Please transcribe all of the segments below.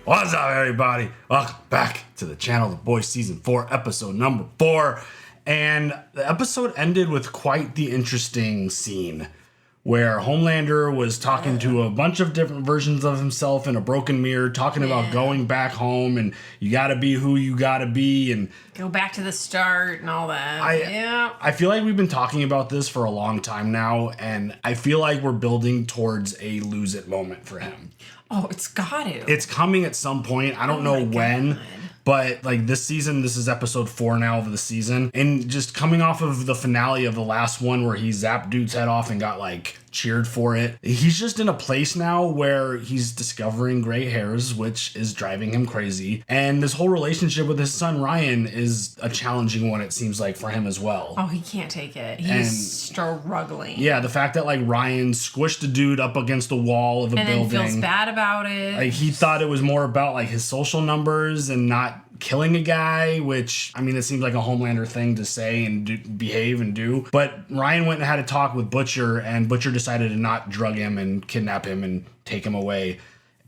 What's up, everybody? Welcome back to the channel, The Boys Season 4, episode number 4. And the episode ended with quite the interesting scene where Homelander was talking to a bunch of different versions of himself in a broken mirror, talking about going back home and you gotta be who you gotta be and go back to the start and all that. I feel like we've been talking about this for a long time now, and I feel like we're building towards a lose it moment for him. Oh, it's got to. It's coming at some point. I don't know when. But like this season, this is episode 4 now of the season. And just coming off of the finale of the last one where he zapped dude's head off and got like cheered for it. He's just in a place now where he's discovering gray hairs, which is driving him crazy. And this whole relationship with his son Ryan is a challenging one, it seems like, for him as well. Oh, he can't take it. He's struggling. Yeah, the fact that like Ryan squished a dude up against the wall of a building. And then feels bad about it. Like he thought it was more about like his social numbers and not killing a guy, which, I mean, it seems like a Homelander thing to say and behave and do. But Ryan went and had a talk with Butcher, and Butcher decided to not drug him and kidnap him and take him away.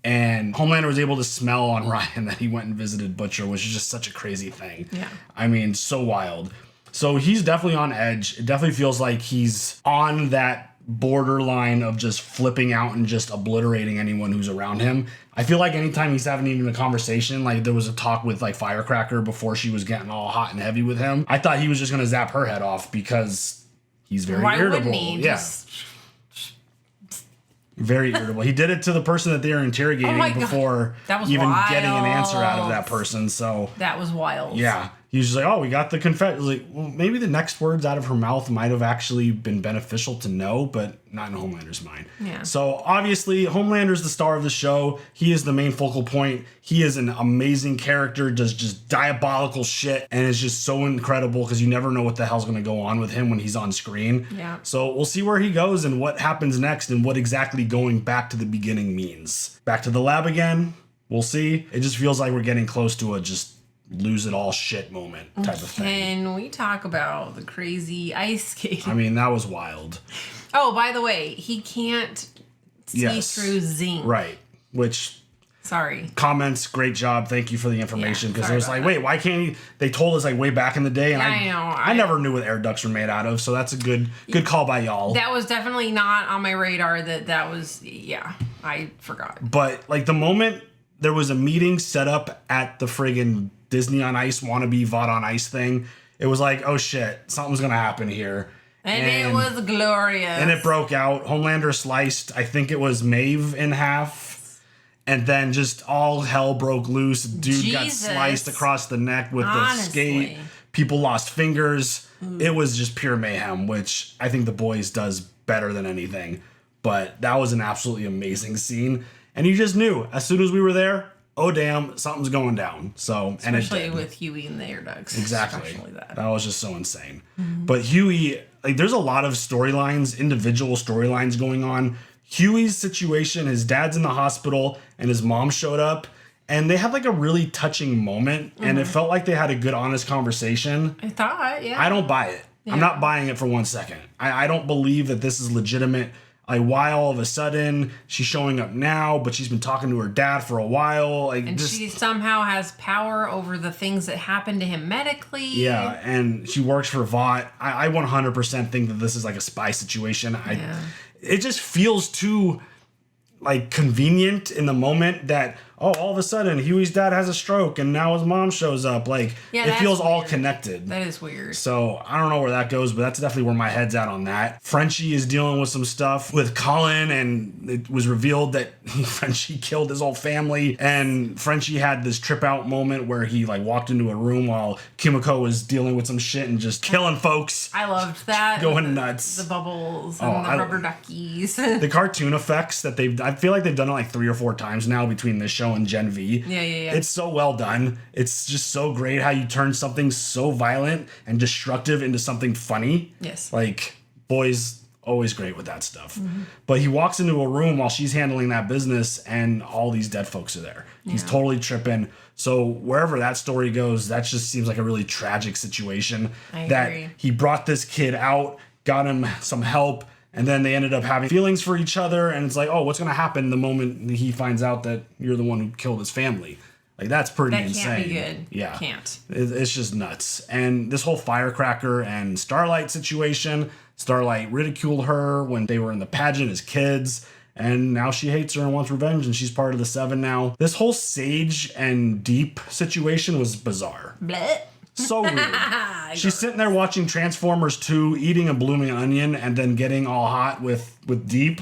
And Homelander was able to smell on Ryan that he went and visited Butcher, which is just such a crazy thing. Yeah. I mean, so wild. So he's definitely on edge. It definitely feels like he's on that borderline of just flipping out and just obliterating anyone who's around him. I feel like anytime he's having even a conversation, like there was a talk with like Firecracker before she was getting all hot and heavy with him. I thought he was just going to zap her head off because he's very irritable. Wouldn't he? Yeah. Very irritable. He did it to the person that they were interrogating before even getting an answer out of that person. So that was wild. Yeah. He was just like, oh, we got the confession. Like, well, maybe the next words out of her mouth might have actually been beneficial to know, but not in Homelander's mind. Yeah. So obviously, Homelander's the star of the show. He is the main focal point. He is an amazing character, does just diabolical shit, and is just so incredible because you never know what the hell's going to go on with him when he's on screen. Yeah. So we'll see where he goes and what happens next and what exactly going back to the beginning means. Back to the lab again. We'll see. It just feels like we're getting close to a just lose it all shit moment type of thing. Can we talk about the crazy ice skating? I mean, that was wild. Oh, by the way, he can't see through zinc. Right. Which, sorry. Comments, great job. Thank you for the information. Because it was like, wait, why can't he? They told us like way back in the day. And I know. I never knew what air ducts were made out of. So that's a good call by y'all. That was definitely not on my radar. That was, I forgot. But like the moment there was a meeting set up at the friggin' Disney on Ice wannabe Vought on Ice thing, it was like, oh shit, something's gonna happen here. And it was glorious. And it broke out. Homelander sliced, I think it was Maeve in half. And then just all hell broke loose. Dude got sliced across the neck with the skate. People lost fingers. It was just pure mayhem, which I think The Boys does better than anything. But that was an absolutely amazing scene. And you just knew, as soon as we were there, oh damn, something's going down. So, especially with Huey and the air ducts. Exactly. That was just so insane. Mm-hmm. But Huey, like, there's a lot of storylines, individual storylines going on. Huey's situation, his dad's in the hospital and his mom showed up, and they had like a really touching moment, and it felt like they had a good, honest conversation. I thought, yeah. I don't buy it. Yeah. I'm not buying it for 1 second. I don't believe that this is legitimate. Like, why all of a sudden she's showing up now, but she's been talking to her dad for a while. Like, and she somehow has power over the things that happen to him medically. Yeah, and she works for Vought. I 100% think that this is like a spy situation. It just feels too like convenient in the moment that, oh, all of a sudden Huey's dad has a stroke and now his mom shows up. Like, it feels all connected. That is weird. So I don't know where that goes, but that's definitely where my head's at on that. Frenchie is dealing with some stuff with Colin, and it was revealed that Frenchie killed his whole family, and Frenchie had this trip out moment where he like walked into a room while Kimiko was dealing with some shit and just killing folks. I loved that. Going nuts. The bubbles and the rubber duckies. The cartoon effects that I feel like they've done it like 3 or 4 times now between this show and Gen V. Yeah. It's so well done. It's just so great how you turn something so violent and destructive into something funny. Yes. Like, Boys always great with that stuff. Mm-hmm. But he walks into a room while she's handling that business and all these dead folks are there. Yeah. He's totally tripping. So wherever that story goes, that just seems like a really tragic situation. I that agree. He brought this kid out, got him some help. And then they ended up having feelings for each other. And it's like, oh, what's going to happen the moment he finds out that you're the one who killed his family? Like, that's pretty insane. That can't be good. Yeah. Can't. It's just nuts. And this whole Firecracker and Starlight situation, Starlight ridiculed her when they were in the pageant as kids. And now she hates her and wants revenge, and she's part of the Seven now. This whole Sage and Deep situation was bizarre. Blech. So weird. She's sitting there watching Transformers 2, eating a blooming onion, and then getting all hot with Deep.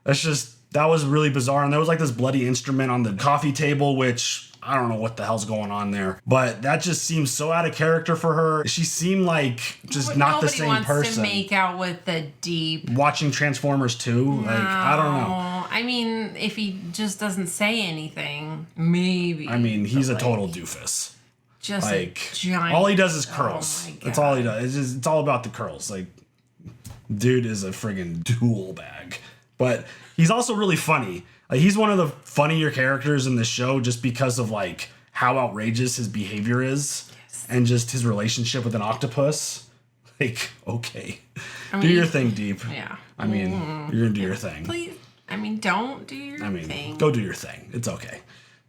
That was really bizarre. And there was like this bloody instrument on the coffee table, which I don't know what the hell's going on there. But that just seems so out of character for her. She seemed like just not the same person. Nobody wants to make out with the Deep. Watching Transformers 2? No. Like, I don't know. I mean, if he just doesn't say anything, maybe. I mean, he's a total doofus. Just like, a giant. all he does is curls. Oh my God. That's all he does. It's all about the curls. Like, dude is a friggin' tool bag. But he's also really funny. Like, he's one of the funnier characters in the show just because of like how outrageous his behavior is. Yes. And just his relationship with an octopus. Like, okay. Do your thing, Deep. Yeah. I mean, you're gonna do your thing. Please. I mean, don't do your thing. Go do your thing. It's okay.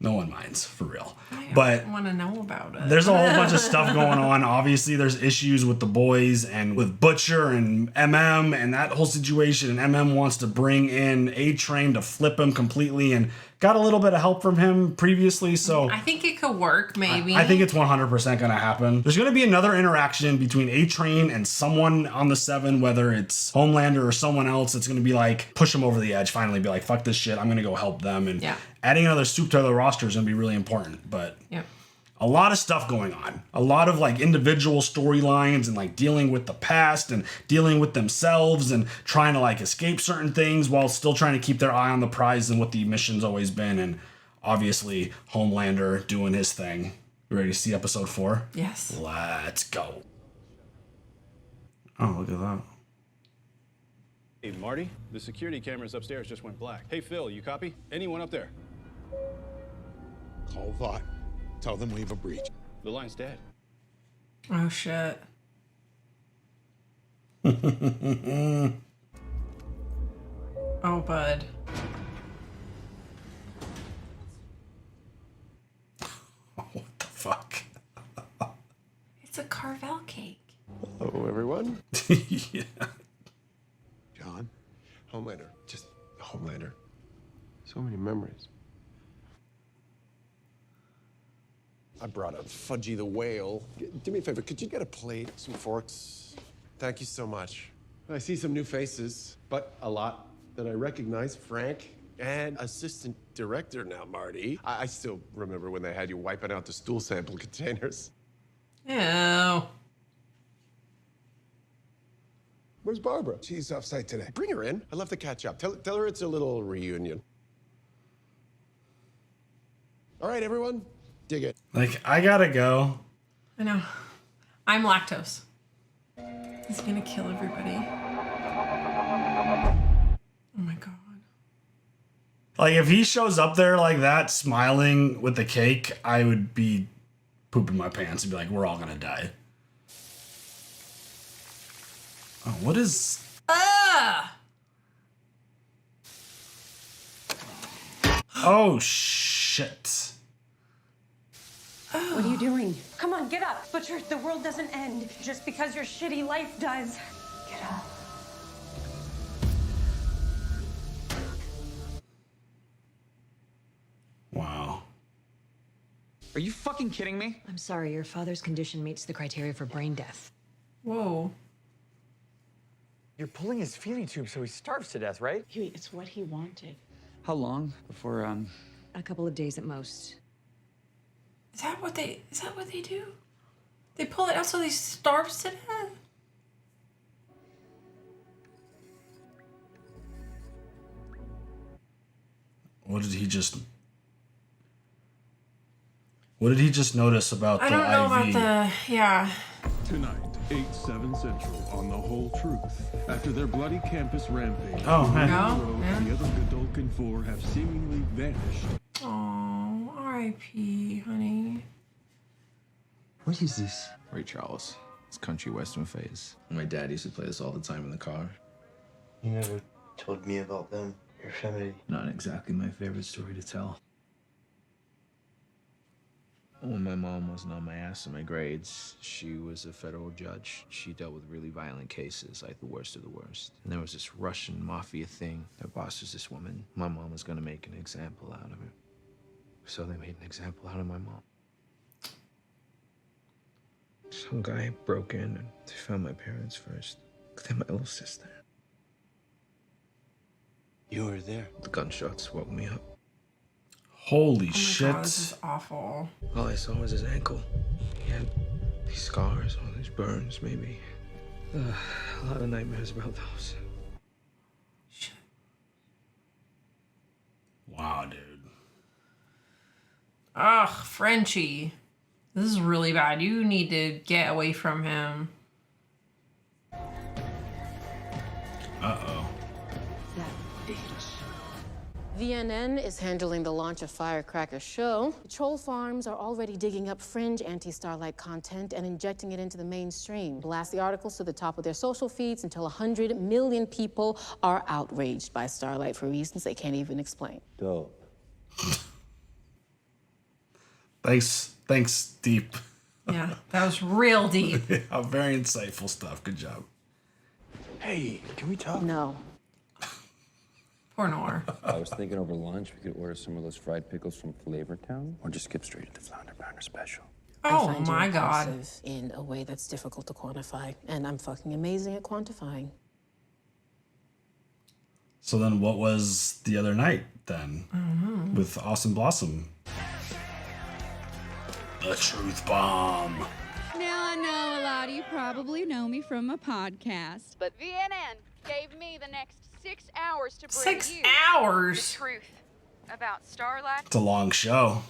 No one minds, for real. I want to know about it. There's a whole bunch of stuff going on. Obviously, there's issues with the boys and with Butcher and MM and that whole situation. And MM wants to bring in A-Train to flip him completely and got a little bit of help from him previously. So I think it could work, maybe. I think it's 100% going to happen. There's going to be another interaction between A-Train and someone on the Seven, whether it's Homelander or someone else. It's going to be like, push him over the edge, finally be like, fuck this shit. I'm going to go help them. And adding another soup to the roster is going to be really important. But a lot of stuff going on. A lot of like individual storylines and like dealing with the past and dealing with themselves and trying to like escape certain things while still trying to keep their eye on the prize and what the mission's always been. And obviously Homelander doing his thing. You ready to see episode 4? Yes. Let's go. Oh, look at that. Hey, Marty, the security cameras upstairs just went black. Hey, Phil, you copy? Anyone up there? Call Vought. Tell them we have a breach. The line's dead. Oh, shit. Oh, bud. What the fuck? It's a Carvel cake. Hello, everyone. Yeah. John? Homelander. Just Homelander. So many memories. I brought up Fudgy the Whale. Do me a favor, could you get a plate, some forks? Thank you so much. I see some new faces, but a lot that I recognize. Frank and assistant director now, Marty. I still remember when they had you wiping out the stool sample containers. Ew. Where's Barbara? She's off site today. Bring her in. I'd love to catch up. Tell her it's a little reunion. All right, everyone. Dig it. Like, I gotta go. I know. I'm lactose. He's gonna kill everybody. Oh my God. Like, if he shows up there like that, smiling with the cake, I would be pooping my pants and be like, we're all gonna die. Oh, what is... Oh, shit. What are you doing? Come on, get up. Butcher, the world doesn't end just because your shitty life does. Get up. Wow. Are you fucking kidding me? I'm sorry, your father's condition meets the criteria for brain death. Whoa. You're pulling his feeding tube so he starves to death, right? Huey, it's what he wanted. How long before, A couple of days at most. Is that what they do? They pull it out so he starves to death? What did he just notice about the IV? I don't know about the, yeah. Tonight, 8/7 Central on The Whole Truth. After their bloody campus rampage, Oh, man. the other Godolkin 4 have seemingly vanished. Oh, R.I.P., honey. What is this? Ray Charles. It's country western phase. My dad used to play this all the time in the car. You never told me about them, your family. Not exactly my favorite story to tell. When my mom wasn't on my ass in my grades, she was a federal judge. She dealt with really violent cases, like the worst of the worst. And there was this Russian mafia thing. Their boss was this woman. My mom was gonna make an example out of her. So they made an example out of my mom. Some guy broke in and they found my parents first. Then my little sister. You were there. The gunshots woke me up. Holy Oh shit. God, this is awful. All I saw was his ankle. He had these scars, all these burns, maybe. A lot of nightmares about those. Wow, dude. Ugh, Frenchie. This is really bad. You need to get away from him. Uh-oh. VNN is handling the launch of Firecracker show. The troll farms are already digging up fringe anti-Starlight content and injecting it into the mainstream. Blast the articles to the top of their social feeds until 100 million people are outraged by Starlight for reasons they can't even explain. Dope. Thanks, Deep. Yeah, that was real deep. Yeah, very insightful stuff. Good job. Hey, can we talk? No. Poor Nor. I was thinking over lunch we could order some of those fried pickles from Flavortown, or just skip straight into Flounder Pounder Special. Oh I find you my God. impulsive in a way that's difficult to quantify, and I'm fucking amazing at quantifying. So then what was the other night then? With Awesome Blossom? The truth bomb. Now, I know a lot of you probably know me from my podcast, but VNN gave me the next 6 hours to bring 6 you hours? the truth about Starlight. It's a long show.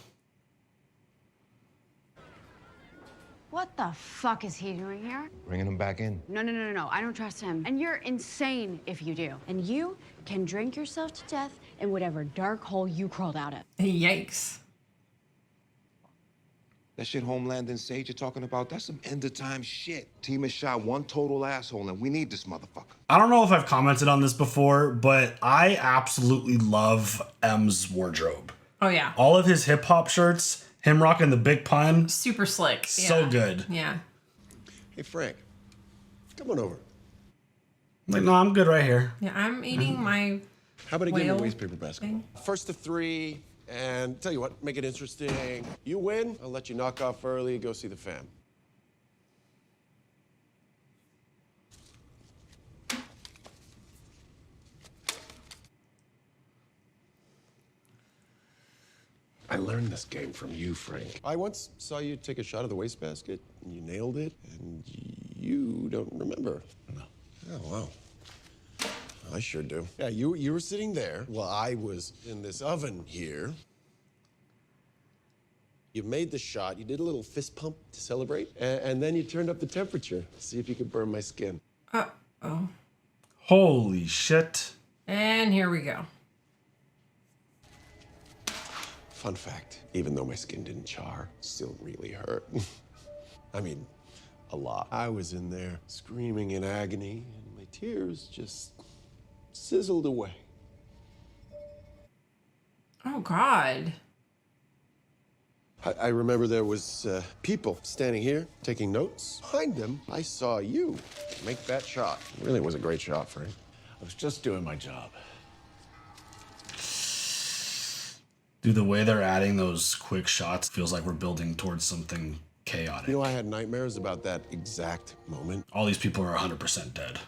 What the fuck is he doing here? Bringing him back in. No. I don't trust him. And you're insane if you do. And you can drink yourself to death in whatever dark hole you crawled out of. Yikes. That shit Homeland and Sage are talking about, that's some end-of-time shit. Team has shot one total asshole, and we need this motherfucker. I don't know if I've commented on this before, but I absolutely love M's wardrobe. Oh, yeah. All of his hip-hop shirts, him rocking the big pun. Super slick. So Yeah. good. Yeah. Hey, Frank, come on over. Like, no, I'm good right here. Yeah, I'm eating my How about a game whale of waste paper basketball? First to three, and tell you what, make it interesting. You win, I'll let you knock off early, go see the fam. I learned this game from you, Frank. I once saw you take a shot of the wastebasket, and you nailed it, and you don't remember. No. Oh, wow. I sure do. Yeah, you were sitting there while I was in this oven here. You made the shot, you did a little fist pump to celebrate, and then you turned up the temperature to see if you could burn my skin. Uh-oh. Holy shit. And here we go. Fun fact, even though my skin didn't char, it still really hurt. I mean, a lot. I was in there screaming in agony, and my tears just sizzled away. Oh, God. I remember there was people standing here taking notes. Behind them, I saw you make that shot. It really was a great shot, Frank. I was just doing my job. Dude, the way they're adding those quick shots feels like we're building towards something chaotic. You know, I had nightmares about that exact moment. All these people are 100% dead.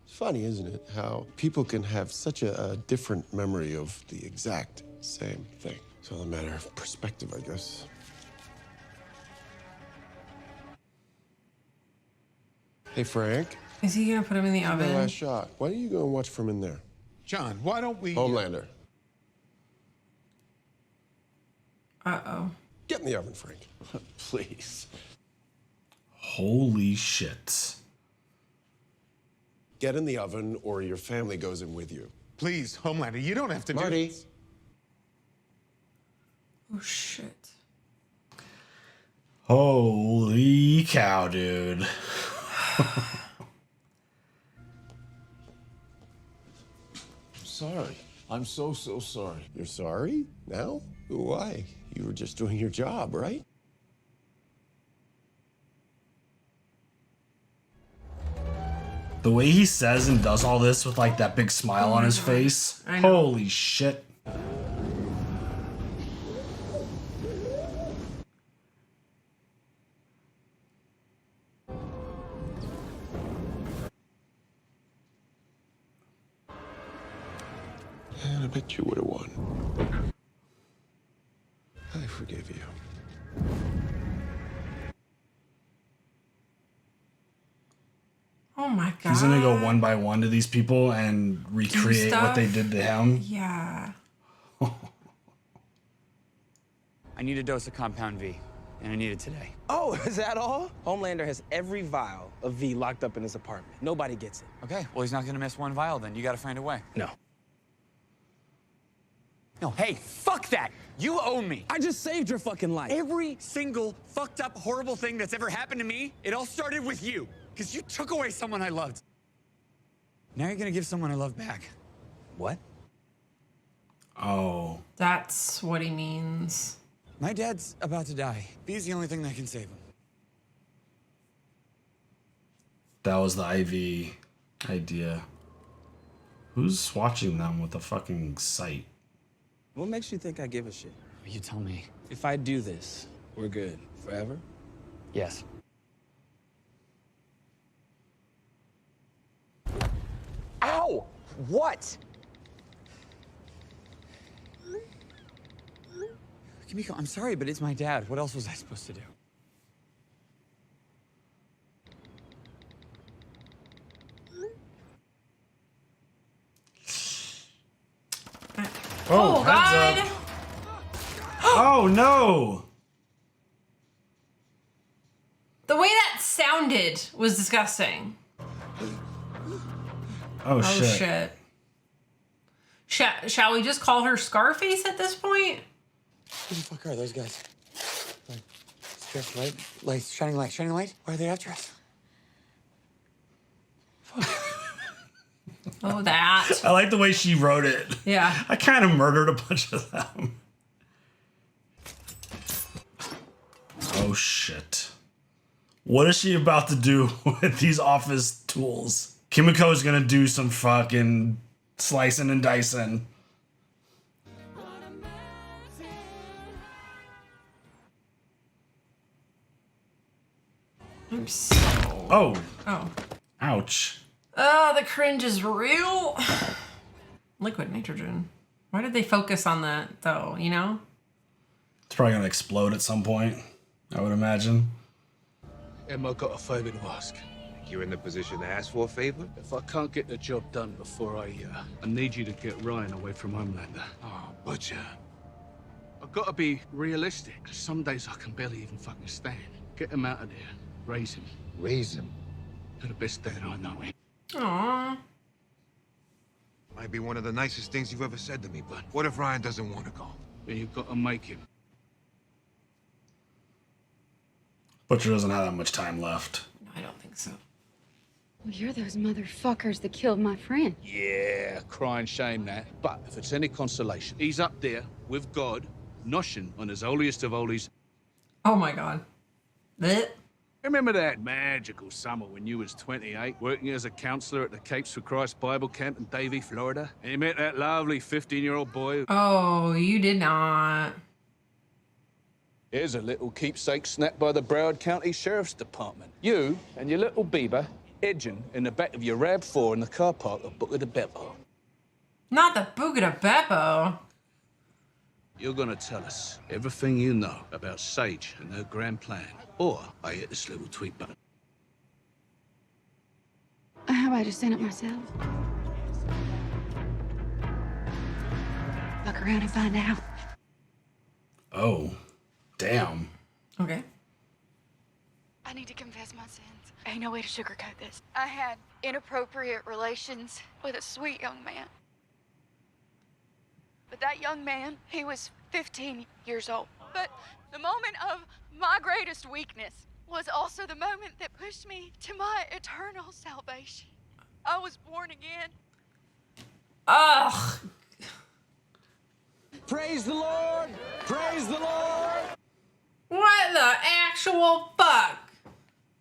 It's funny, isn't it, how people can have such a different memory of the exact same thing. It's all a matter of perspective, I guess. Hey, Frank. Is he gonna put him in the My oven? last shot. Why don't you go and watch from in there? John, why don't we... Homelander. Uh-oh. Get in the oven, Frank. Please. Holy shit. Get in the oven or your family goes in with you. Please, Homelander, you don't have to Marty. do this. Oh, shit. Holy cow, dude. sorry. I'm so sorry. You're sorry? Now? Why? You were just doing your job, right? The way he says and does all this with like that big smile on his face. Holy shit. And I bet you would have won. I forgive you. Oh my god. He's gonna go one by one to these people and recreate what they did to him. Yeah. I need a dose of Compound V, and I need it today. Oh, is that all? Homelander has every vial of V locked up in his apartment. Nobody gets it. Okay, well, he's not gonna miss one vial then. You gotta find a way. No. No, hey, fuck that! You owe me! I just saved your fucking life. Every single fucked up, horrible thing that's ever happened to me, it all started with you. Because you took away someone I loved. Now you're gonna give someone I love back. What? Oh. That's what he means. My dad's about to die. V's the only thing that can save him. That was the IV idea. Who's watching them with a fucking sight? What makes you think I give a shit? You tell me. If I do this, we're good. Forever? Yes. Ow! What? Kimiko, I'm sorry, but it's my dad. What else was I supposed to do? Oh God! Oh no! The way that sounded was disgusting. Oh shit. Shall we just call her Scarface at this point? Who the fuck are those guys? Strip light, light, shining light, shining light. Why are they after us? Oh, that. I like the way she wrote it. Yeah. I kind of murdered a bunch of them. Oh shit. What is she about to do with these office tools? Kimiko's gonna do some fucking slicing and dicing. I'm so... Oh. Oh. Ouch. Oh, the cringe is real. Liquid nitrogen. Why did they focus on that, though, you know? It's probably gonna explode at some point, I would imagine. Emma, got a favour to ask. You're in the position to ask for a favor? If I can't get the job done before I need you to get Ryan away from Homelander. Oh, Butcher. I've got to be realistic. Some days I can barely even fucking stand. Get him out of there. Raise him. Raise him? You're the best dad I know. Aww. Might be one of the nicest things you've ever said to me, but what if Ryan doesn't want to go? Then you've got to make him. Butcher doesn't have that much time left. No, I don't think so. Well, you're those motherfuckers that killed my friend. Yeah, crying shame that. But if it's any consolation, he's up there with God, noshing on his holiest of holies. Oh my God. Blech. Remember that magical summer when you was 28, working as a counselor at the Capes for Christ Bible Camp in Davie, Florida? And you met that lovely 15-year-old boy? Oh, you did not. Here's a little keepsake snapped by the Broward County Sheriff's Department. You and your little Bieber edging in the back of your RAV4 in the car park of Booker de Beppo. Not the Booga de Beppo. You're gonna tell us everything you know about Sage and her grand plan, or I hit this little tweet button. How about I just send it myself? Fuck around and find out. Oh. Damn. Okay. I need to confess my sins. Ain't no way to sugarcoat this. I had inappropriate relations with a sweet young man. But that young man, he was 15 years old. But the moment of my greatest weakness was also the moment that pushed me to my eternal salvation. I was born again. Ugh. Praise the Lord! Praise the Lord! What the actual fuck?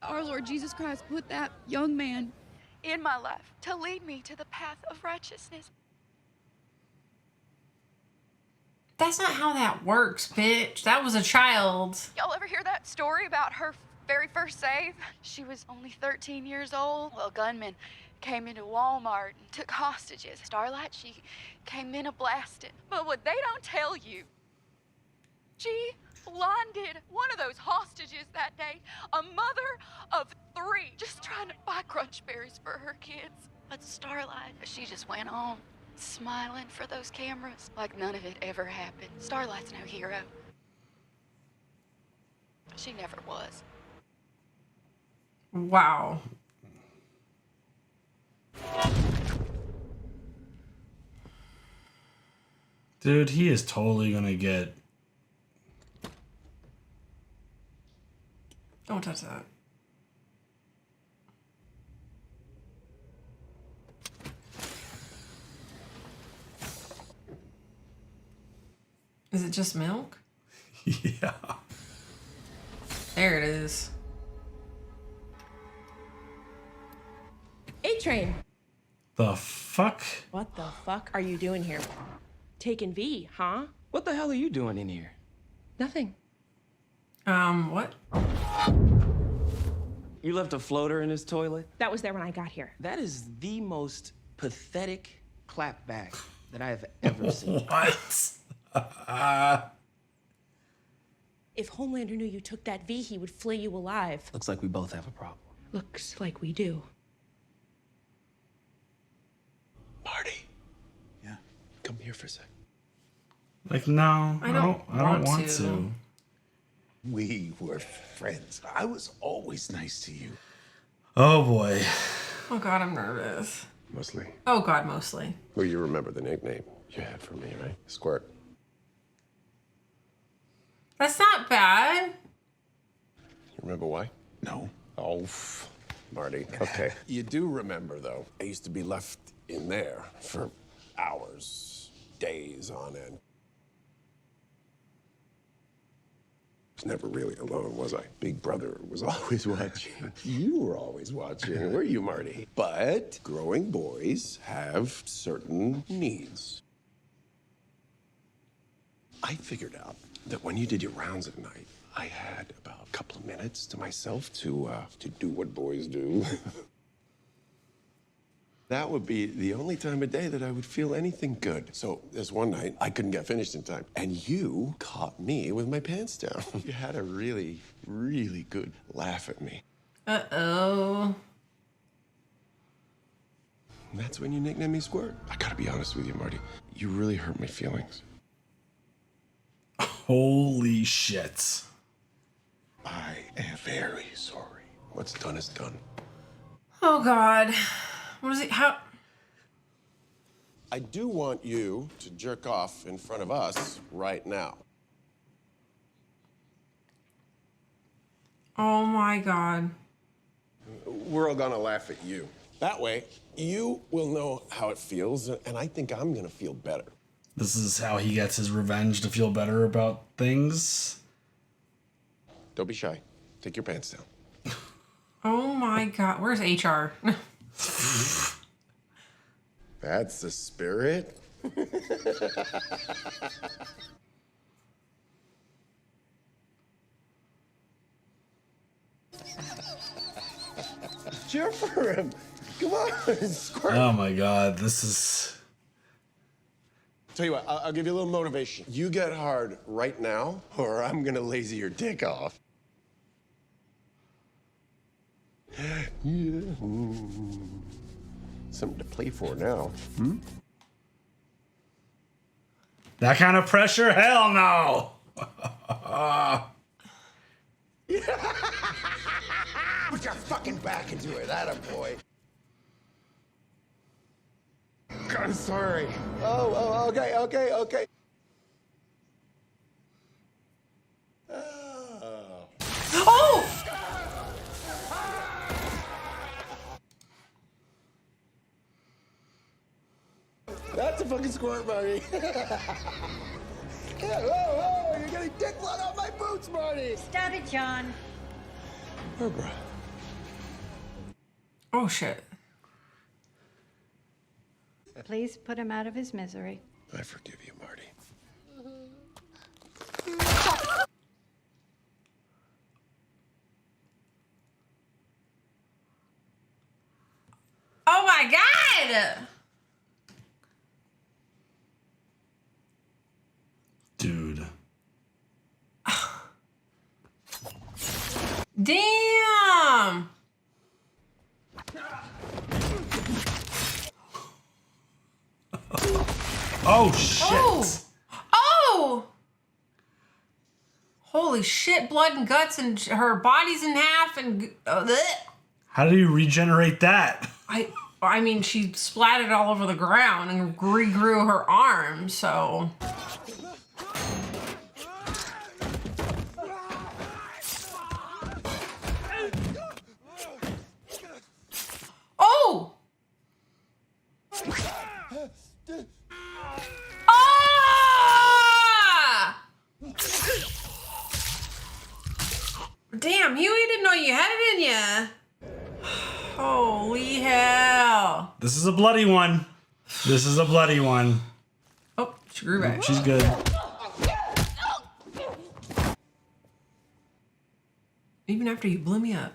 Our Lord Jesus Christ put that young man in my life to lead me to the path of righteousness. That's not how that works, bitch. That was a child. Y'all ever hear that story about her very first save? She was only 13 years old. Well, gunmen came into Walmart and took hostages. Starlight, she came in a blasted. But what they don't tell you, she blinded one of those hostages that day, a mother of 3, just trying to buy crunch berries for her kids. But Starlight, she just went on, smiling for those cameras like none of it ever happened. Starlight's no hero. She never was. Wow. Dude, he is totally gonna get... Don't touch that. Is it just milk? Yeah. There it is. A-Train. The fuck? What the fuck are you doing here? Taking V, huh? What the hell are you doing in here? Nothing. What? You left a floater in his toilet? That was there when I got here. That is the most pathetic clapback that I have ever seen. What? If Homelander knew you took that V, he would flay you alive. Looks like we both have a problem. Looks like we do. Marty. Yeah. Come here for a sec. Like, no, I don't want to. We were friends. I was always nice to you. Oh boy. Oh god, I'm nervous. Mostly. Oh god, mostly. Well, you remember the nickname you had for me, right? Squirt. That's not bad. You remember why? No. Oh, Marty. Okay. You do remember, though. I used to be left in there for hours, days on end. I was never really alone, was I? Big Brother was always watching. You were always watching, were you, Marty? But growing boys have certain needs. I figured out that when you did your rounds at night, I had about a couple of minutes to myself to do what boys do. That would be the only time of day that I would feel anything good. So this one night, I couldn't get finished in time. And you caught me with my pants down. You had a really, really good laugh at me. Uh-oh. And that's when you nicknamed me Squirt. I gotta be honest with you, Marty. You really hurt my feelings. Holy shit. I am very sorry. What's done is done. Oh god. What is it? How? I do want you to jerk off in front of us right now. Oh my god. We're all gonna laugh at you. That way, you will know how it feels, and I think I'm gonna feel better. This is how he gets his revenge to feel better about things. Don't be shy. Take your pants down. Oh my god. Where's HR? That's the spirit. Cheer for him. Come on, Squirt. Oh my god, this is... Tell you what, I'll give you a little motivation. You get hard right now, or I'm gonna lazy your dick off. Yeah. Something to play for now. That kind of pressure? Hell no! Put your fucking back into it, attaboy. I'm sorry. Oh, okay. Oh! That's a fucking squirt, Marty. Whoa, you're getting dick blood on my boots, Marty! Stop it, John. Barbara. Oh, shit. Please put him out of his misery. I forgive you, Marty. Oh my God! Dude. Damn! Oh, shit. Oh! Oh! Holy shit, blood and guts, and her body's in half, and How do you regenerate that? I mean, she splattered all over the ground and regrew her arm, so. Oh! Ah! Damn, Huey, didn't know you had it in ya. Holy hell. This is a bloody one. This is a bloody one. Oh, she grew back. She's good. Even after you blew me up.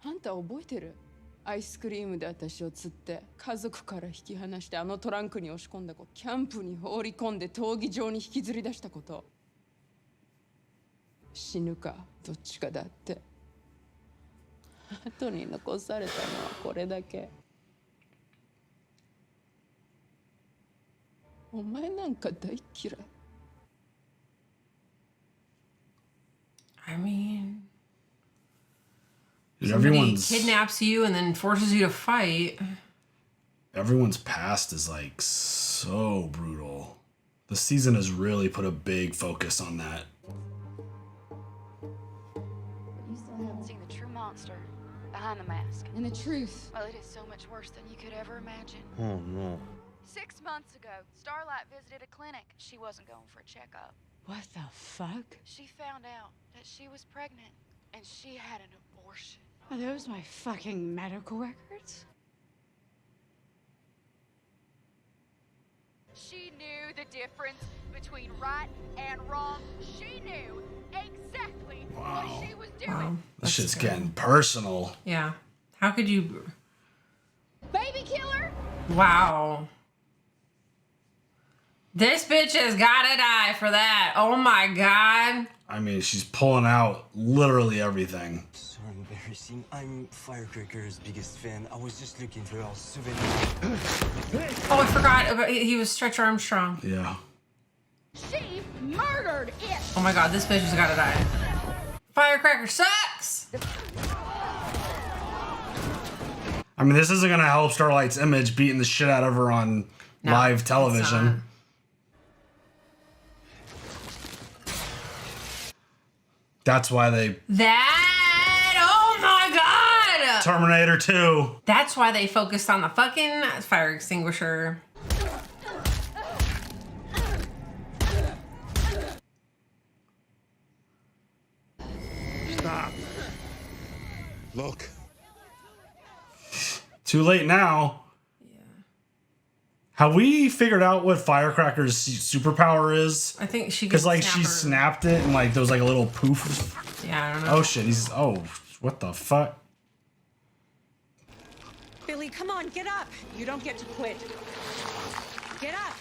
あんた覚えてる？アイスクリームで私を釣って家族から引き離してあのトランクに押し込んだこと、キャンプに放り込んで闘技場に引きずり出したこと。死ぬかどっちかだって。後に残されたのはこれだけ。お前なんか大嫌い。I mean, Dude, somebody everyone's kidnaps you and then forces you to fight. Everyone's past is like so brutal. The season has really put a big focus on that. You still haven't seen the true monster behind the mask. And the truth. Well, it is so much worse than you could ever imagine. Oh no. 6 months ago, Starlight visited a clinic. She wasn't going for a checkup. What the fuck? She found out that she was pregnant, and she had an abortion. Are those my fucking medical records? She knew the difference between right and wrong. She knew exactly what she was doing. Wow. This shit's getting personal. Yeah. How could you? Baby killer? Wow. This bitch has gotta die for that. Oh my God. I mean, she's pulling out literally everything. So embarrassing. I'm Firecracker's biggest fan. I was just looking for a souvenir. Oh, I forgot about he was Stretch Armstrong. Yeah. She murdered it. Oh my God, this bitch has gotta die. Firecracker sucks. I mean, this isn't gonna help Starlight's image beating the shit out of her on live television. That's why they... Oh my God! Terminator 2. That's why they focused on the fucking fire extinguisher. Stop. Look. Too late now. Yeah. Have we figured out what Firecracker's superpower is? I think she. Because like she snapped it and like there was like a little poof. Yeah, I don't know. Oh shit! What the fuck? Billy, come on, get up. You don't get to quit. Get up.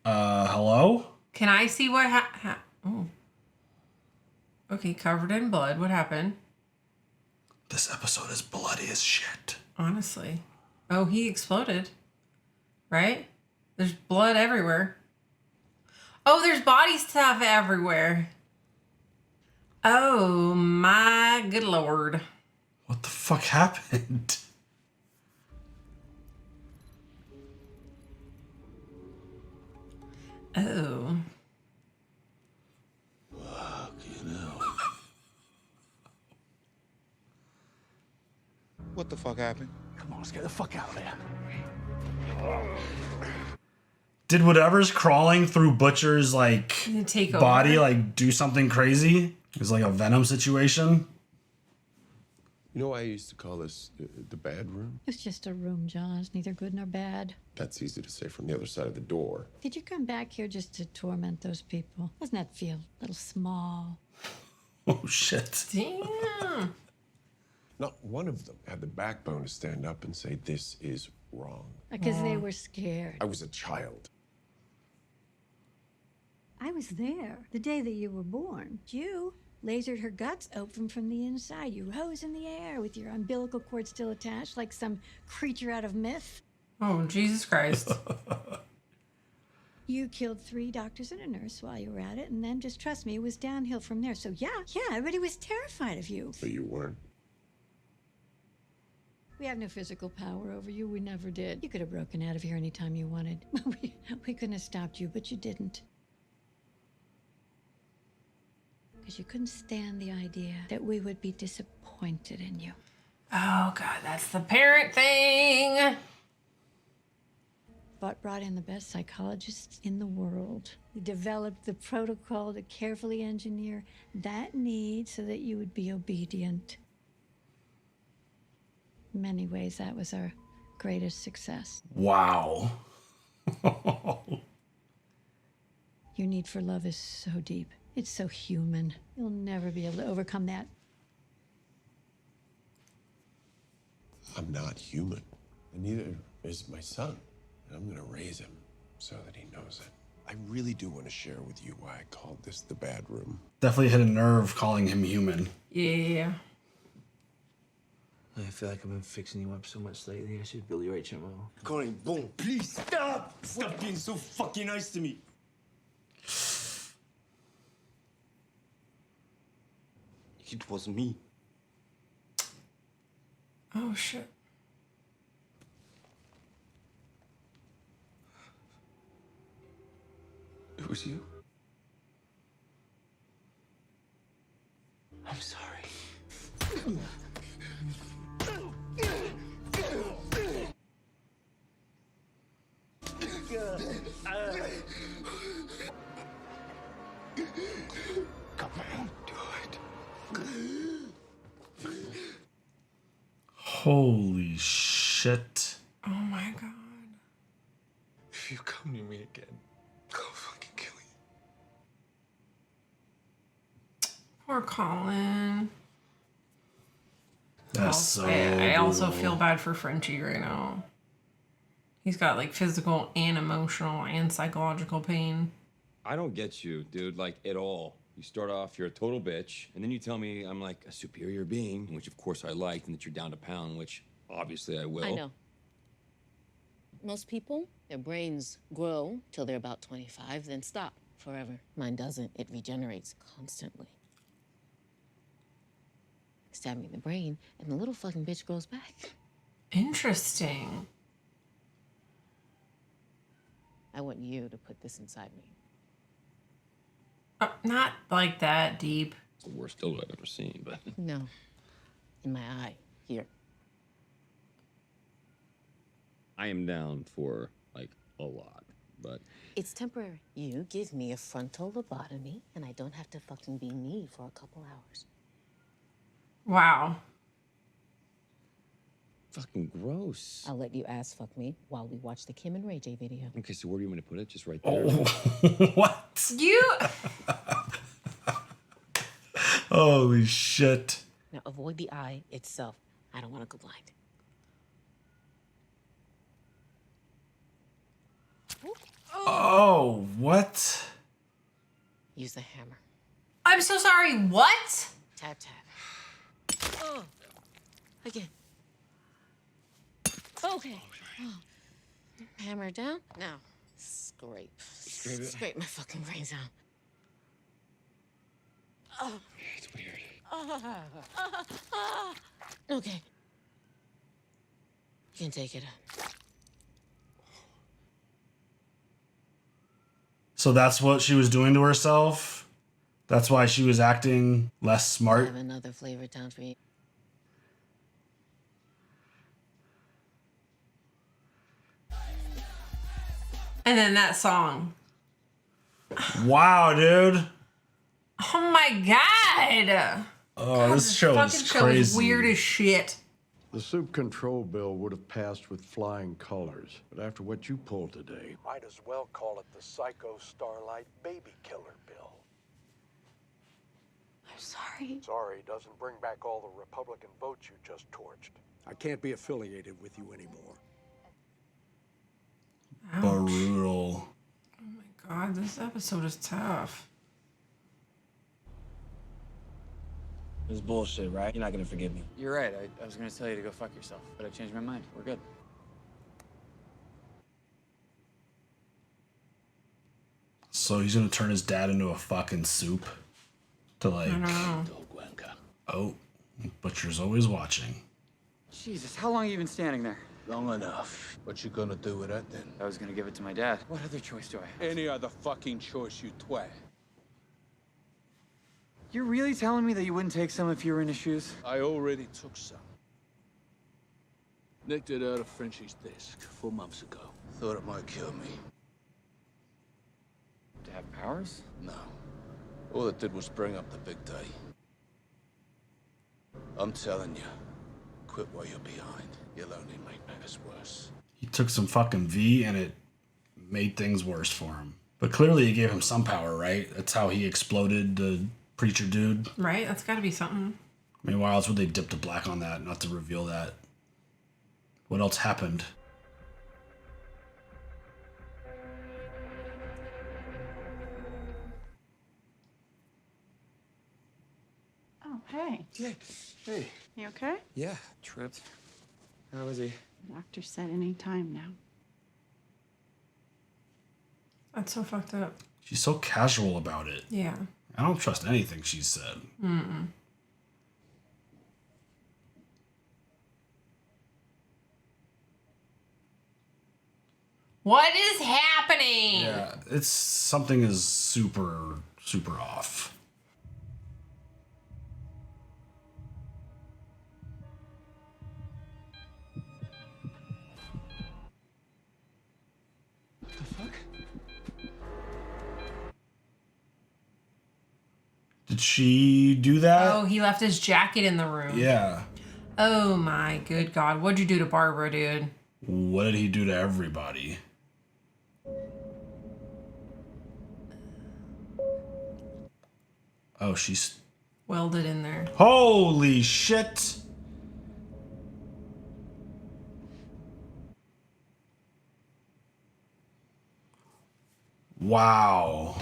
Hello? Can I see what oh. Okay, covered in blood. What happened? This episode is bloody as shit. Honestly. Oh, he exploded. Right? There's blood everywhere. Oh, there's body stuff everywhere. Oh, my good lord. What the fuck happened? Oh. What the fuck happened? Come on, let's get the fuck out of there. Did whatever's crawling through Butcher's like take body over? like do something crazy? It was like a Venom situation. You know why I used to call this the bad room? It's just a room, John. It's neither good nor bad. That's easy to say from the other side of the door. Did you come back here just to torment those people? Doesn't that feel a little small? Oh shit. Damn. Not one of them had the backbone to stand up and say, this is wrong. Because they were scared. I was a child. I was there the day that you were born. You lasered her guts open from the inside. You rose in the air with your umbilical cord still attached like some creature out of myth. Oh, Jesus Christ. You killed 3 doctors and a nurse while you were at it, and then, just trust me, it was downhill from there. So yeah, everybody was terrified of you. But you weren't. We have no physical power over you. We never did. You could have broken out of here anytime you wanted. We couldn't have stopped you, but you didn't. Because you couldn't stand the idea that we would be disappointed in you. Oh, God, that's the parent thing. Vought brought in the best psychologists in the world. We developed the protocol to carefully engineer that need so that you would be obedient. In many ways, that was our greatest success. Wow. Your need for love is so deep. It's so human. You'll never be able to overcome that. I'm not human. And neither is my son. And I'm gonna raise him so that he knows it. I really do want to share with you why I called this the bad room. Definitely hit a nerve calling him human. Yeah. I feel like I've been fixing you up so much lately. I should Billy Ray Chenmo. Connie, boom, please stop! Stop being so fucking nice to me. It was me. Oh, shit. It was you? I'm sorry. Come on, do it. Holy shit. Oh, my God. If you come to me again, I'll fucking kill you. Poor Colin. That's so I also brutal. feel bad for Frenchie right now. He's got like physical and emotional and psychological pain. I don't get you, dude, like at all. You start off, you're a total bitch, and then you tell me I'm like a superior being, which of course I liked, and that you're down to pound, which obviously I will. I know. Most people, their brains grow till they're about 25, then stop forever. Mine doesn't. It regenerates constantly. Stab me in the brain, and the little fucking bitch grows back. Interesting. I want you to put this inside me. Not like that deep. It's the worst dildo I've ever seen, but... No. In my eye. Here. I am down for, like, a lot, but... It's temporary. You give me a frontal lobotomy, and I don't have to fucking be me for a couple hours. Wow. Fucking gross. I'll let you ass fuck me while we watch the Kim and Ray J video. Okay, so where do you want me to put it? Just right there? Oh, what? You... Holy shit. Now avoid the eye itself. I don't want to go blind. Oh, what? Use the hammer. I'm so sorry. What? Tap, tap. Oh. Again. Okay. Oh. Hammer down. Now, scrape. Scrape my fucking brains out. Oh. It's weird. Okay. You can take it up. So that's what she was doing to herself? That's why she was acting less I smart? have another flavor down for you. And then that song. Wow, dude. Oh my god. Oh, this show is crazy. Show is weird as shit. The soup control bill would have passed with flying colors, but after what you pulled today, Might as well call it the Psycho Starlight Baby Killer Bill. I'm sorry. Sorry doesn't bring back all the Republican votes you just torched. I can't be affiliated with you anymore. Brutal. Oh my god, this episode is tough. This is bullshit, right? You're not gonna forgive me. You're right. I was gonna tell you to go fuck yourself, but I changed my mind. We're good. So he's gonna turn his dad into a fucking soup to like. I don't know. Oh, Butcher's always watching. Jesus, how long have you been standing there? Long enough. What you gonna do with that then? I was gonna give it to my dad. What other choice do I have? Any other fucking choice, you twat. You're really telling me that you wouldn't take some if you were in his shoes? I already took some. Nicked it out of Frenchie's desk 4 months ago. Thought it might kill me. To have powers? No. All it did was bring up the big day. I'm telling you, quit while you're behind. You'll only make matters worse. He took some fucking V and it made things worse for him. But clearly it gave him some power, right? That's how he exploded the preacher dude. Right? That's gotta be something. I mean, why else would they dip the black on that? Not to reveal that. What else happened? Oh, hey. Yeah. Hey. You okay? Yeah. Tripped. How was he? Doctor said any time now. That's so fucked up. She's so casual about it. Yeah. I don't trust anything she said. Mm-mm. What is happening? Yeah, it's something is super, super off. What the fuck? Did she do that? Oh, he left his jacket in the room. Yeah. Oh my good God. What'd you do to Barbara, dude? What did he do to everybody? Oh, she's Welded in there. Holy shit. Wow.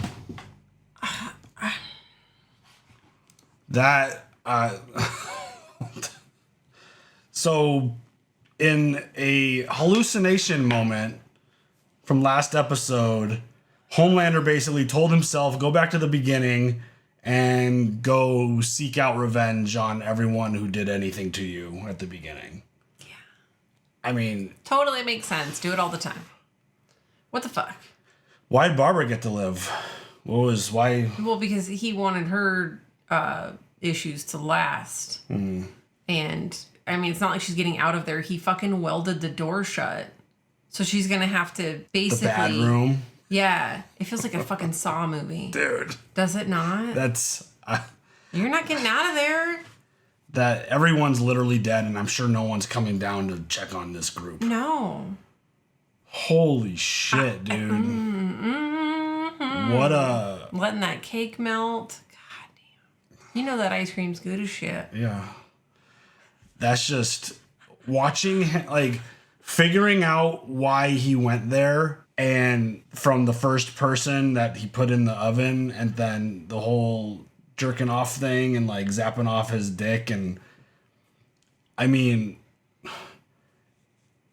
That so in a hallucination moment from last episode, Homelander basically told himself, go back to the beginning and go seek out revenge on everyone who did anything to you at the beginning. Yeah. I mean, Totally makes sense. Do it all the time. What the fuck? why'd Barbara get to live? Why? Well, because he wanted her issues to last. And, I mean, it's not like she's getting out of there. He fucking welded the door shut. So she's going to have to basically... The bad room? Yeah. It feels like a fucking Saw movie. Dude. Does it not? That's... You're not getting out of there. that everyone's literally dead, and I'm sure no one's coming down to check on this group. No. Holy shit, dude. What a... Letting that cake melt. God damn. You know that ice cream's good as shit. Yeah. That's just watching, like, figuring out why he went there, and from the first person that he put in the oven, and then the whole jerking off thing and like zapping off his dick, and I mean,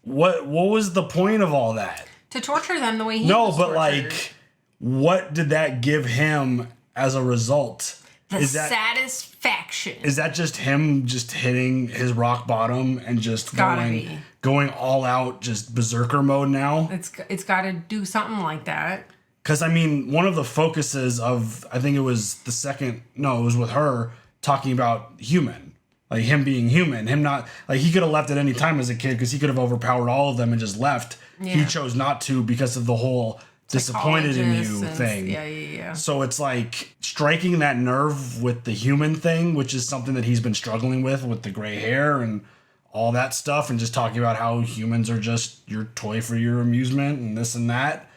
what was the point of all that? To torture them the way he No, was but tortured. like, what did that give him as a result? The satisfaction. Is that just him just hitting his rock bottom and just going all out, just berserker mode now? It's got to do something like that. Because, I mean, one of the focuses of, I think it was it was with her, talking about human, Like him being human, him not like he could have left at any time as a kid because he could have overpowered all of them and just left. Yeah. He chose not to because of the whole disappointed in you thing. Yeah. So it's like striking that nerve with the human thing, which is something that he's been struggling with the gray hair and all that stuff, and just talking about how humans are just your toy for your amusement and this and that.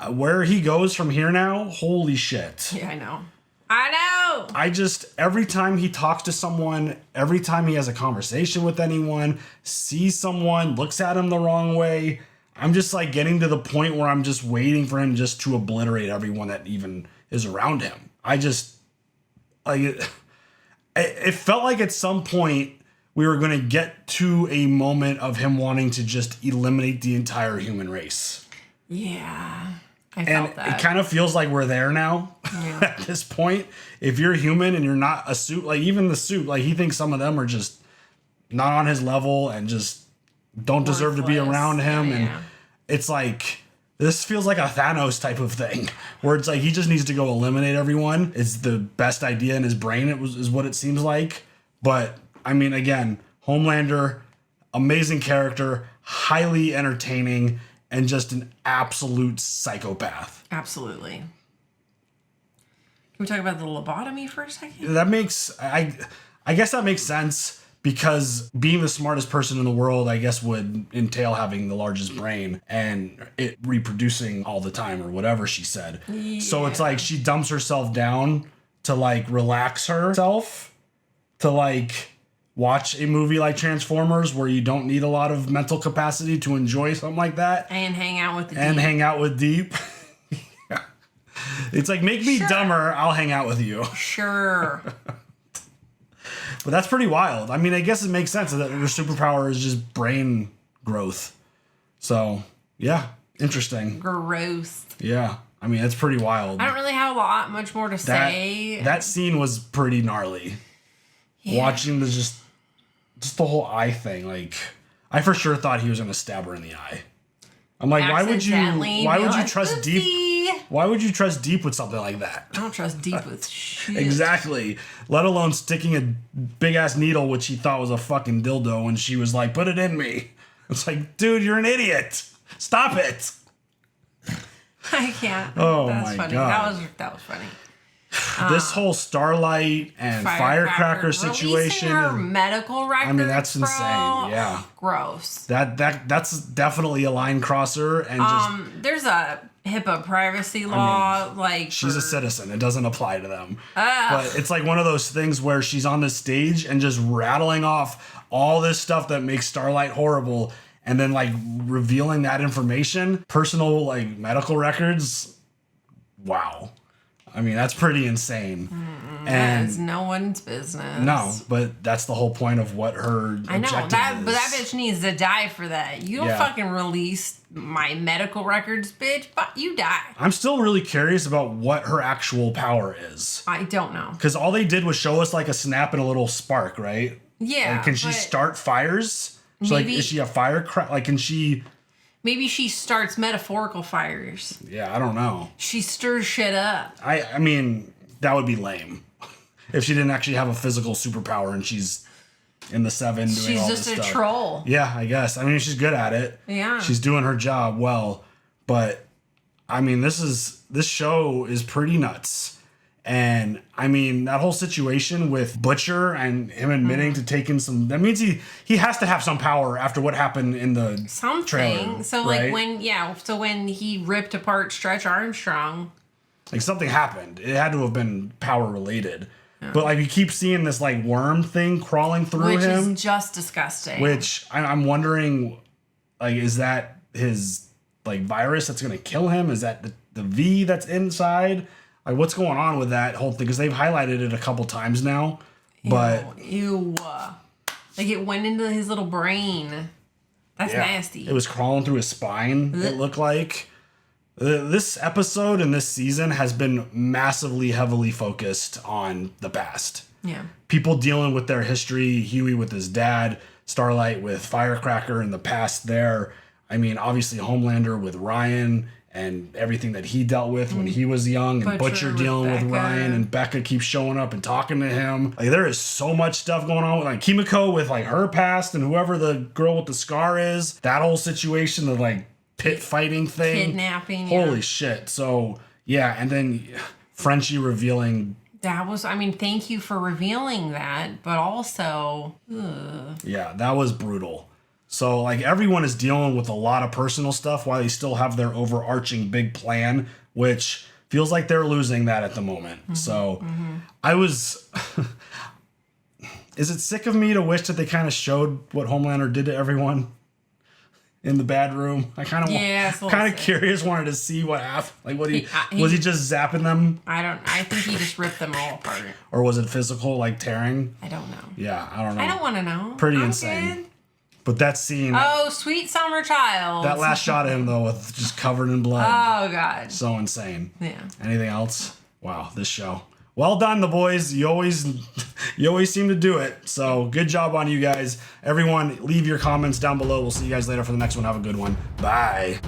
Where he goes from here now, holy shit. Yeah, I know. I just, every time he talks to someone, every time he has a conversation with anyone, sees someone, looks at him the wrong way, I'm just like getting to the point where I'm just waiting for him just to obliterate everyone that even is around him. I just, like, it felt like at some point we were going to get to a moment of him wanting to just eliminate the entire human race. Yeah, I felt that. It kind of feels like we're there now at this point. If you're human and you're not a suit, like even the suit, like he thinks some of them are just not on his level and just don't deserve to be around him. And it's like, this feels like a Thanos type of thing where it's like he just needs to go eliminate everyone. It's the best idea in his brain, is what it seems like. But I mean, again, Homelander, amazing character, highly entertaining, and just an absolute psychopath. Absolutely. Can we talk about the lobotomy for a second? That makes, I guess that makes sense. Because being the smartest person in the world, I guess, would entail having the largest brain and it reproducing all the time or whatever she said. Yeah. So it's like she dumps herself down to like relax herself, to like watch a movie like Transformers where you don't need a lot of mental capacity to enjoy something like that. And hang out with the And hang out with Deep. It's like, make me dumber, I'll hang out with you. Sure. But that's pretty wild. I mean, I guess it makes sense that your superpower is just brain growth. So, yeah, interesting. Gross. Yeah. I mean, it's pretty wild. I don't really have much more to say. That scene was pretty gnarly. Yeah. Watching just the whole eye thing. Like, I for sure thought he was going to stab her in the eye. I'm like, why would you trust Deep? Why would you trust Deep with something like that? I don't trust Deep with shit. Exactly. Let alone sticking a big ass needle, which he thought was a fucking dildo, and she was like, put it in me. It's like, dude, you're an idiot. Stop it. I can't. Oh, That's my funny. God. That was funny. This whole Starlight and Firecracker situation. Her medical records. I mean, that's insane. Yeah. Gross. That's definitely a line crosser. And just there's a HIPAA privacy law. She's a citizen. It doesn't apply to them. But it's like one of those things where she's on the stage and just rattling off all this stuff that makes Starlight horrible, and then like revealing that information, personal like medical records. Wow. I mean, that's pretty insane. And it's no one's business. No, but that's the whole point of what her objective is. But that bitch needs to die for that. You don't fucking release my medical records, bitch. But you die. I'm still really curious about what her actual power is. I don't know. Because all they did was show us like a snap and a little spark, right? Yeah. Like, can she start fires? So like, is she a firecracker? Like, can she... Maybe she starts metaphorical fires. Yeah, I don't know. She stirs shit up. I mean, that would be lame. If she didn't actually have a physical superpower and she's in the 7 doing all this stuff. She's just a troll. Yeah, I guess. I mean, she's good at it. Yeah. She's doing her job well. But, I mean, this show is pretty nuts. And, I mean, that whole situation with Butcher and him admitting to taking some... That means he has to have some power after what happened in the trailer. So, right? when he ripped apart Stretch Armstrong... Like, something happened. It had to have been power-related. Yeah. But, like, you keep seeing this, like, worm thing crawling through him. Which is just disgusting. Which, I'm wondering, like, is that his, like, virus that's going to kill him? Is that the V that's inside? Like, what's going on with that whole thing? Because they've highlighted it a couple times now. But Ew. Like, it went into his little brain. That's nasty. It was crawling through his spine, it looked like. This episode and this season has been massively, heavily focused on the past. Yeah. People dealing with their history, Huey with his dad, Starlight with Firecracker in the past there. I mean, obviously Homelander with Ryan and everything that he dealt with when he was young, and Butcher dealing with Ryan, and Becca keeps showing up and talking to him. Like, there is so much stuff going on with like Kimiko with like her past and whoever the girl with the scar is. That whole situation, the like pit fighting thing, kidnapping. Holy shit! So yeah, and then Frenchie revealing. That was, I mean, thank you for revealing that, but also, Yeah, that was brutal. So, like, everyone is dealing with a lot of personal stuff while they still have their overarching big plan, which feels like they're losing that at the moment. So, I was... Is it sick of me to wish that they kind of showed what Homelander did to everyone in the bad room? I kind of curious, wanted to see what happened. Like, what was he just zapping them? I think he just ripped them all apart. Or was it physical, like tearing? I don't know. Yeah, I don't know. I don't want to know. Pretty insane. Good. But that scene. Oh, sweet summer child. That last shot of him, though, with just covered in blood. Oh, God. So insane. Yeah. Anything else? Wow, this show. Well done, the boys. You always seem to do it. So good job on you guys. Everyone, leave your comments down below. We'll see you guys later for the next one. Have a good one. Bye.